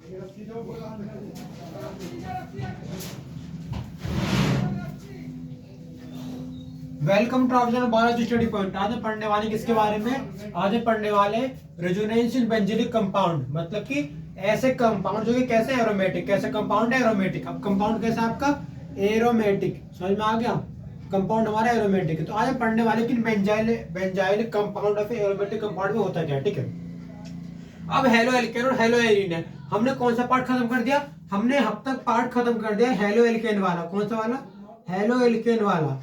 Welcome to option biology study point. आज हम पढ़ने वाले किसके बारे में? आज हम पढ़ने वाले रेजोनेंस इन बेंजीनिक कंपाउंड, मतलब कि ऐसे कंपाउंड जो कि कैसे एरोमेटिक, कैसे कंपाउंड है एरोमेटिक। अब कंपाउंड कैसा आपका एरोमेटिक, समझ में आ गया? कंपाउंड हमारा एरोमेटिक है। तो आज हम पढ़ने वाले कि benzyl compound of aromatic compound में होता क्या है, ठीक है। अब हेलो एल्केन और हेलो एरीन है। हमने कौन सा पार्ट खत्म कर दिया? हमने अब तक पार्ट खत्म कर दिया हेलो एल्केन वाला। कौन सा वाला? हेलो एल्केन वाला।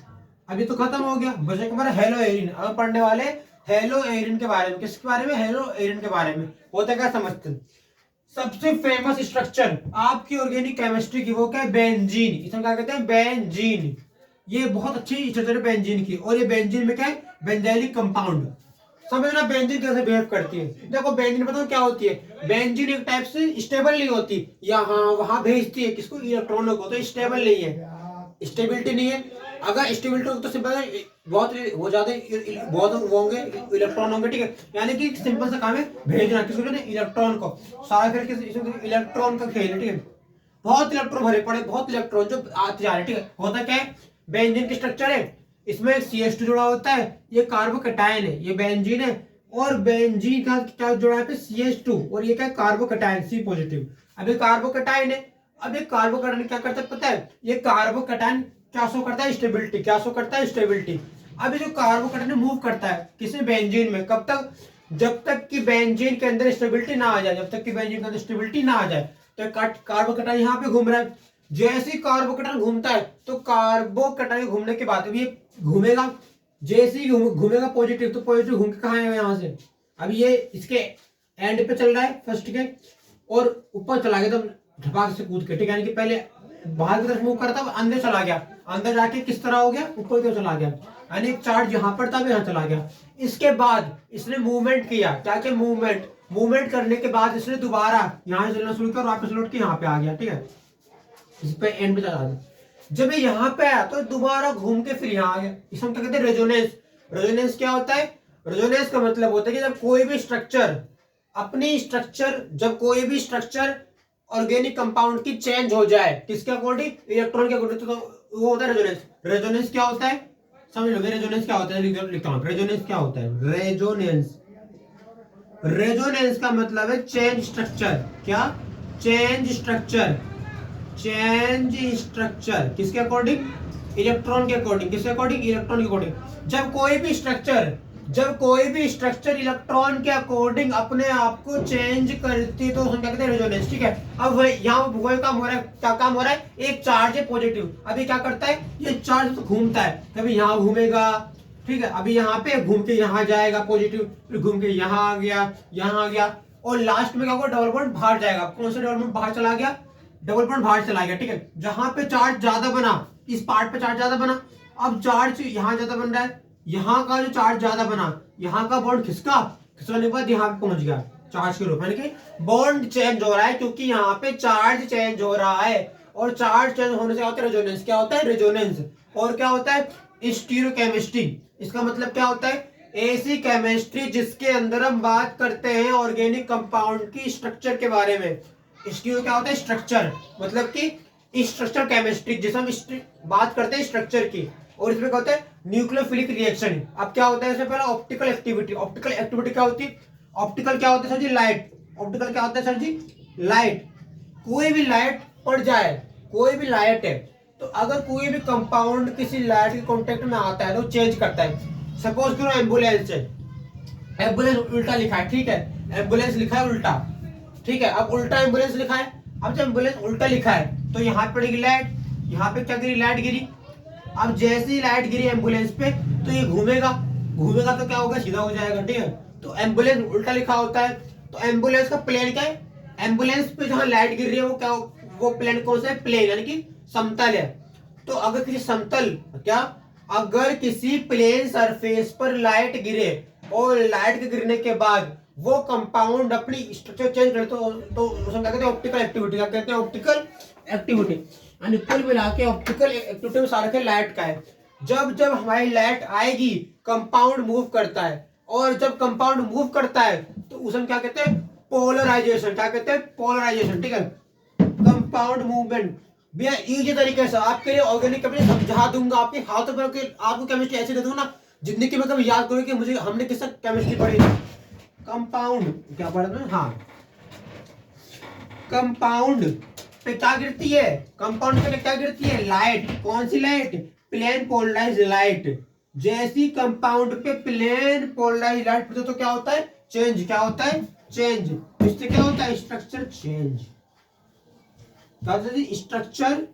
अभी तो खत्म हो गया, बचे हमारा हेलो एरीन। अब पढ़ने वाले हेलो एरीन के बारे में। किसके बारे में? हेलो एरीन के बारे में। होता क्या समझते हैं? सबसे फेमस स्ट्रक्चर आपकी ऑर्गेनिक केमिस्ट्री की वो क्या है? बेंजीन। इसमें क्या कहते हैं? बेंजीन। ये बहुत अच्छी स्ट्रक्चर है बेंजीन की। और ये बेंजीन में क्या है? Benzylic compound. समझना बेंजीन कैसे बिहेव करती है। देखो बेंजीन बताओ क्या होती है। बेंजीन एक टाइप से स्टेबल नहीं होती, यहाँ वहां भेजती है किसको? इलेक्ट्रॉनों को। तो स्टेबल नहीं है, स्टेबिलिटी नहीं है। अगर स्टेबिलिटी हो तो सिंपल बहुत हो जाते, बहुत होंगे इलेक्ट्रॉन होंगे, ठीक है। यानी कि सिंपल सा काम है भेजना किसको? इलेक्ट्रॉन को। सारा फिर इलेक्ट्रॉन का खेल है, ठीक है। बहुत इलेक्ट्रॉन भरे पड़े, बहुत इलेक्ट्रॉन जो आते जा रहे हैं, ठीक है। होता क्या है? बेंजीन की स्ट्रक्चर है, इसमें CH2 जुड़ा होता है, ये कार्बोकैटायन है, ये बेंजीन है। और बेंजीन का क्या जुड़ा है? CH2। और ये क्या? Carbocation, C positive. अब ये कार्बोकैटायन है। अब ये कार्बोकैटायन क्या करता है पता है? ये कार्बोकैटायन क्या शो करता है? स्टेबिलिटी। क्या शो करता है? स्टेबिलिटी। अब ये जो कार्बोकैटायन मूव करता है किसी बेंजीन में, कब तक? जब तक कि बेंजीन के अंदर स्टेबिलिटी ना आ जाए। जब तक कि बेंजीन के अंदर स्टेबिलिटी ना आ जाए तो कार्बोकैटायन यहाँ पे घूम रहा है। जैसे ही कार्बोकैटायन घूमता है तो कार्बोकैटायन घूमने के बाद ये घूमेगा। जैसे ही घूमेगा पॉजिटिव, तो पॉजिटिव घूम के कहाँ आएगा? यहाँ से। अब ये इसके एंड पे चल रहा है फर्स्ट के, और ऊपर चला गया एकदम धपाक से कूद के, ठीक है। यानी कि पहले बाहर की तरफ मूव करता है, अंदर चला गया, अंदर जाके किस तरह हो गया? ऊपर की तरफ चला गया। यानी एक चार्ज यहाँ पर था, यहाँ चला गया। इसके बाद इसने मूवमेंट किया। क्या क्या? मूवमेंट करने के बाद इसने दोबारा यहाँ से चलना शुरू किया और वापस लौट के यहाँ पे आ गया, ठीक है। इस पे एंड पे चला गया। जब ये यहाँ पे आया तो दोबारा घूम के फिर यहाँ आ गया। इसमें क्या कहते हैं? रेजोनेंस। रेजोनेंस क्या होता है? रेजोनेंस का मतलब होता है कि जब कोई भी स्ट्रक्चर ऑर्गेनिक कंपाउंड की चेंज हो जाए, किसके अकॉर्डिंग? इलेक्ट्रॉन के अकॉर्डिंग, तो वो होता है रेजोनेंस। रेजोनेंस क्या होता है? समझ लो रेजोनेंस क्या होता है। लिखता हूं रेजोनेंस क्या होता है। रेजोनेंस का मतलब है चेंज स्ट्रक्चर। क्या? चेंज स्ट्रक्चर किसके अकॉर्डिंग? इलेक्ट्रॉन के अकॉर्डिंग। किसके अकॉर्डिंग? इलेक्ट्रॉन के अकॉर्डिंग। जब कोई भी स्ट्रक्चर इलेक्ट्रॉन के अकॉर्डिंग अपने आप को चेंज करती है तो उसको क्या कहते हैं? रेजोनेंस, ठीक है। अब यहाँ वही काम हो रहा है। क्या काम हो रहा है? एक चार्ज है पॉजिटिव, अभी क्या करता है? ये चार्ज घूमता है, कभी यहाँ घूमेगा, ठीक है। अभी यहाँ पे घूम के यहाँ जाएगा पॉजिटिव, फिर घूम के यहाँ आ गया, और लास्ट में क्या होगा? डबल बॉन्ड बाहर जाएगा। कौन सा डबल बॉन्ड बाहर चला गया? डबल बॉन्ड बाहर चला गया, ठीक है। जहां पे चार्ज ज्यादा बना, इस पार्ट पे चार्ज ज्यादा बना, अब चार्ज यहाँ ज्यादा बन रहा है। यहाँ का जो चार्ज ज्यादा बना, यहाँ का बॉन्ड खिसकाने के बाद यहाँ पे पहुंच गया चार्ज के रूप में। यानी कि बॉन्ड चेंज हो रहा है क्योंकि यहाँ पे चार्ज चेंज हो रहा है। और चार्ज चेंज होने से क्या होता है? रेजोनेंस। क्या होता है? रेजोनेंस। और क्या होता है? स्टीरियोकेमिस्ट्री। इसका मतलब क्या होता है? ऐसी केमिस्ट्री जिसके अंदर हम बात करते हैं ऑर्गेनिक कंपाउंड की स्ट्रक्चर के बारे में। स्टीरियो क्या होता है? स्ट्रक्चर, मतलब कि स्ट्रक्चर केमिस्ट्री जिसे हम बात करते हैं स्ट्रक्चर की। और इसमें क्या होता है? Nucleophilic reaction. अब क्या होता है? इससे पहले ऑप्टिकल एक्टिविटी क्या होती है? ऑप्टिकल क्या होता है सर जी? लाइट। ऑप्टिकल क्या होता है सर जी? लाइट। कोई भी लाइट पड़ जाए, कोई भी लाइट है, तो अगर कोई भी कंपाउंड किसी लाइट के कांटेक्ट में आता है तो चेंज करता है। सपोज करो एम्बुलेंस है, एम्बुलेंस उल्टा लिखा है, ठीक है। एम्बुलेंस लिखा है उल्टा, ठीक है। अब उल्टा एम्बुलेंस लिखा है। अब जब एम्बुलेंस उल्टा लिखा है तो यहाँ पड़ेगी लाइट, यहाँ पे क्या गिरी? लाइट गिरी। अब जैसे ही लाइट गिरी एम्बुलेंस पे तो ये घूमेगा तो क्या होगा? सीधा हो जाएगा, ठीक है। तो एम्बुलेंस उल्टा लिखा होता है। तो एम्बुलेंस का प्लेन क्या है? एम्बुलेंस पे जहाँ लाइट गिर रही है वो क्या? वो प्लेन कौन सा है? प्लेन, यानी कि समतल है। तो अगर किसी प्लेन सरफेस पर लाइट गिरे और लाइट के गिरने के बाद वो कंपाउंड अपनी स्ट्रक्चर चेंज करे तो उसमें क्या कहते हैं? Optical activity. क्या कहते हैं? Optical activity. यानी कुल मिला के ऑप्टिकल एक्टिविटी में सारा लाइट का है। जब हमारी लाइट आएगी कंपाउंड मूव करता है, और जब कंपाउंड मूव करता है तो उसमें क्या कहते हैं? पोलराइजेशन, क्या कहते हैं, पोलराइजेशन, ठीक है। कंपाउंड मूवमेंट भैया इजी तरीके से आपके लिए ऑर्गेनिक केमिस्ट्री समझा दूंगा, आपके हाथों पर आपको केमिस्ट्री ऐसे दे दूंगा ना, जिंदगी में कभी याद करोगे कि मुझे हमने किस केमिस्ट्री पढ़ी। कंपाउंड क्या पढ़ा था, हाँ, कंपाउंड पे क्या गिरती है, कंपाउंड पे क्या गिरती है, लाइट। कौन सी लाइट, प्लेन पोलराइज्ड लाइट। जैसी कंपाउंड पे प्लेन पोलराइज्ड लाइट पड़ती है तो क्या होता है, चेंज। क्या होता है, चेंज। इससे क्या होता है, स्ट्रक्चर चेंज। Structure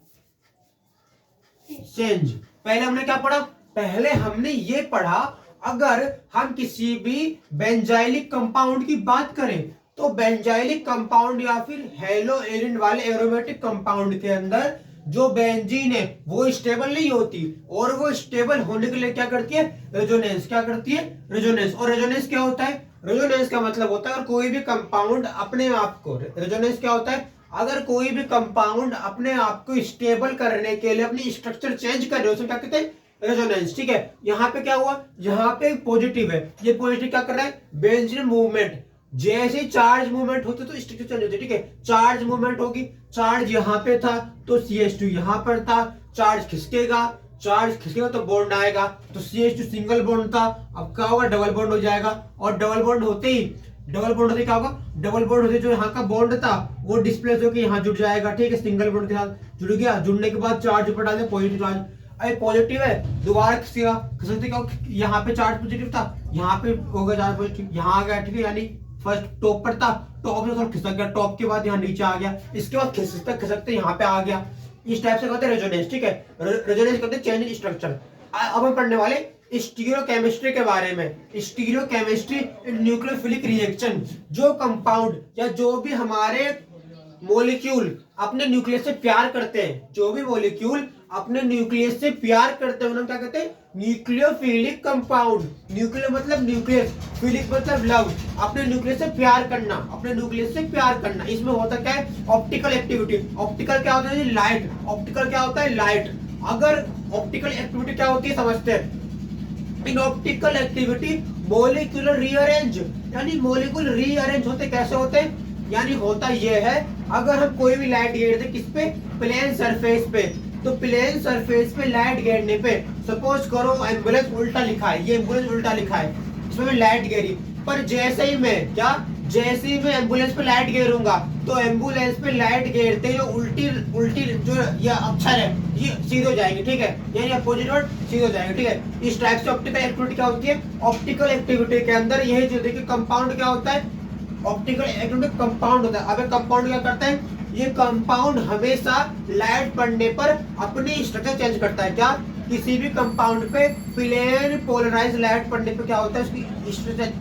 change. पहले हमने क्या पढ़ा, पहले हमने ये पढ़ा अगर हम किसी भी बेंजाइलिक कंपाउंड की बात करें तो बेंजाइलिक कंपाउंड या फिर हेलो एरिन वाले एरोमेटिक कंपाउंड के अंदर जो बेंजीन है वो स्टेबल नहीं होती, और वो स्टेबल होने के लिए क्या करती है, रेजोनेंस। क्या करती है, रेजोनेंस। और रेजोनेंस क्या होता है, रेजोनेंस का मतलब होता है अगर कोई भी कंपाउंड अपने आप को, रेजोनेंस क्या होता है, अगर कोई भी कंपाउंड अपने आप को स्टेबल करने के लिए अपनी स्ट्रक्चर चेंज कर रहे हो, उसको क्या कहते हैं, रेजोनेंस, ठीक है। यहाँ पे क्या हुआ, यहाँ पे पॉजिटिव है, ये पॉजिटिव क्या कर रहा है, बेंजीन मूवमेंट। जैसे चार्ज मूवमेंट होती तो स्ट्रक्चर चेंज होती है, ठीक है। चार्ज मूवमेंट होगी, चार्ज यहाँ पे था तो CH2 यहाँ पर था, चार्ज खिसकेगा, चार्ज खिसकेगा तो बॉन्ड आएगा, तो CH2 सिंगल बॉन्ड था, अब क्या होगा, डबल बॉन्ड हो जाएगा। और डबल बॉन्ड होते ही क्या होगा, डबल बॉन्ड होते जो यहाँ का बॉन्ड था वो डिस्प्लेस होकर यहाँ जुड़ जाएगा, ठीक है, सिंगल बॉन्ड के साथ जुड़ गया। जुड़ने के बाद चार्ज ऊपर डाल दे, पॉजिटिव चार्ज, अरे पॉजिटिव है, दोबारा खिसकेगा, खिसकते क्या, यहाँ पे चार्ज पॉजिटिव था, यहाँ पे होगा चार्ज पॉजिटिव, यहाँ आ गया, ठीक है, यानी फर्स्ट टॉप पर था, टॉप से थोड़ा खिसक गया, टॉप के बाद यहाँ नीचे आ गया, इसके बाद खिसकते खिसकते यहाँ पे आ गया। इस टाइप से कहते हैं रेजोनेंस, ठीक है। रेजोनेंस कहते हैं चेंज इन स्ट्रक्चर। अब हम पढ़ने वाले स्टीरियोकेमिस्ट्री के बारे में। स्टीरियोकेमिस्ट्री न्यूक्लियोफिलिक रिएक्शन, जो कंपाउंड या जो भी हमारे मॉलिक्यूल अपने न्यूक्लियस से प्यार करते हैं, जो भी मॉलिक्यूल अपने न्यूक्लियस से प्यार करते हैं उन्हें क्या कहते हैं, न्यूक्लियोफिलिक कंपाउंड। न्यूक्लियो मतलब न्यूक्लियस, फिलिक मतलब लव, अपने न्यूक्लियस से प्यार करना, अपने न्यूक्लियस से प्यार करना। इसमें होता क्या है, ऑप्टिकल एक्टिविटी। ऑप्टिकल क्या होता है, लाइट। ऑप्टिकल क्या होता है, लाइट। अगर ऑप्टिकल एक्टिविटी क्या होती है समझते हैं, in optical activity molecular rearrange, यानी मॉलिक्यूल रीअरेंज होते कैसे होते हैं, यानी होता यह है अगर हम कोई भी लाइट गिर दे किस पे, प्लेन सरफेस पे, तो प्लेन सरफेस पे लाइट गिरने पे, सपोज करो एम्बुलेंस उल्टा लिखा है, ये एम्बुलेंस उल्टा लिखा है, इसमें लाइट गिरी, पर जैसे ही मैं क्या, जैसे ही मैं एम्बुलेंस पे लाइट गिरूंगा तो एम्बुलेंस पे लाइट गिरते जो उल्टी उल्टी जो ये अक्षर है ये सीधे हो जाएंगे, ठीक है, यानी अपोजिट वर्ड सीधे हो जाएंगे, ठीक है। इस टाइप से ऑप्टिकल एक्टिविटी क्या होती है, ऑप्टिकल एक्टिविटी के अंदर यही जो देखिए कंपाउंड क्या होता है, ऑप्टिकल एक्टिविटी कंपाउंड होता है। अब कंपाउंड क्या करता है, ये कंपाउंड हमेशा लाइट पड़ने पर अपनी स्ट्रक्चर चेंज करता है। क्या, किसी भी कंपाउंड पे प्लेन पोलराइज लाइट पड़ने पे क्या होता है, उसकी स्ट्रक्चर,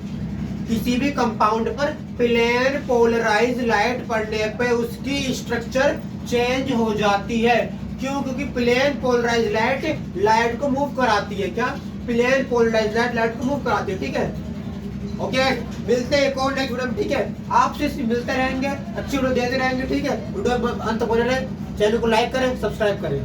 किसी भी कंपाउंड पर प्लेन पोलराइज लाइट पड़ने पे उसकी स्ट्रक्चर चेंज हो जाती है। क्यों, क्योंकि प्लेन पोलराइज लाइट को मूव कराती है। क्या, प्लेन पोलराइज लाइट को मूव कराती है, ठीक है। ओके, मिलते हैं एक और नेक्स्ट वीडियो में, ठीक है। आपसे मिलते रहेंगे, अच्छी वीडियो देते रहेंगे, ठीक है। वीडियो अंत तक बने रहे, चैनल को लाइक करें, सब्सक्राइब करें।